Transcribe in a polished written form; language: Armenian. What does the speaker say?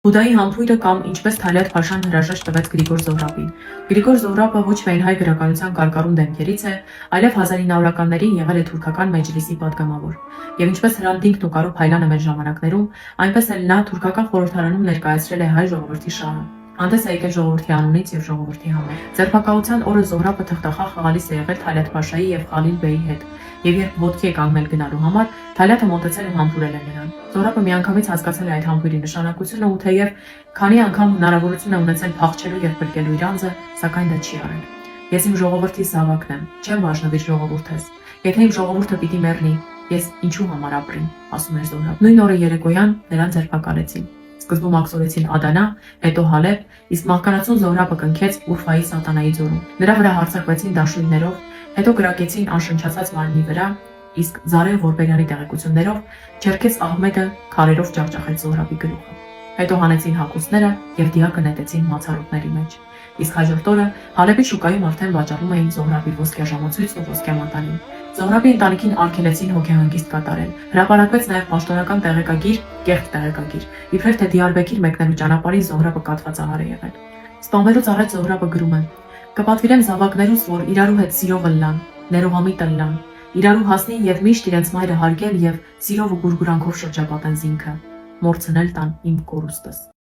Բուդայի համբույրը կամ ինչպես Թալյատ Փաշան հրաժեշտ տվեց Գրիգոր Զոհրաբին։ Գրիգոր Զոհրաբը ոչ միայն հայ գրականության կարկառուն դեմքերից է, այլև 1900-ականներին եղել է թուրքական մեջլիսի պատգամավոր։ Եվ ինչպես Հրանտ Դինքն ու Կարո Փայլյանը մեր ժամանակներում, այնպես էլ նա թուրքական խորհրդարանում ներկայացրել է հայ ժողովրդի շահը։ Հանդես է եկել ժողովրդի անունից եւ ժողովրդի համար։ Ձերբակալության օրը Զոհրաբը թղթախաղ խաղալիս է եղել Թալյատ Փաշայի եւ Խալիլ Բեյի հետ, եւ երբ ոտքի է կանգնել գնալու համար, Թալյատը մոտեցել ու համբուրել է նրան։ Զոհրաբը միանգամից հասկացել է այդ համբույրի նշանակությունը ու թեև քանի անգամ հնարավորություն է ունեցել փախչելու եւ փրկելու իր անձը, սակայն դա չի արել։ Ես իմ ժողովրդի զավակն եմ, չեմ վարժնվիր ժողովուրդս։ Եթե իմ ժողովուրդը պիտի մեռնի, ես ինչու համար ապրեմ, ասում էր Զոհրաբը։ Նույն օրը երեկոյան նրան ձերբակալեցին։ Սկզբում ակսորեցին Ադանա, հետո Հալեբ, իսկ մահկանացուն Զոհրաբը կնքեց Ուրֆայի Սատանայի ձորում։ Նրա վրա հարձակվեցին դաշույններով, հետո կրակեցին անշնչացած մարմնի վրա, իսկ Զարեհ Որբելյանի տեղեկություններով Չերքես Ահմեդը քարերով ջախջախեց Զոհրաբի գլուխը։ Հետո հանեցին հագուստները եւ դիակը նետեցին մացառուտների մեջ։ Իսկ հաջորդ օրը Հալեբի շուկայում արդեն վաճառում էին Զոհրաբի ոսկյա ժամացույցն ու ոսկյա մատանին։ Զոհրաբի ընտանիքին արգելեցին հոգեհանգիստ կատարել։ Հրապարակվեց նաև պաշտոնական տեղեկագիր, կեղծ տեղեկագիր, իբրև թե Դիարբեկիր մեկնելու ճանապարհին Զոհրաբը կաթվածահար է եղել։ Սպանվելուց առաջ Զոհրաբը գրում է. «Կպատվիրեմ զավակներուս, որ իրարու հետ սիրով ըլլան, ներողամիտ ըլլան, իրարու հասնին եւ միշտ իրենց մայրը հարգել եւ սիրով ու գուրգուրանքով շրջապատեն զինքը, մորցնել տան իմ կորուստս»։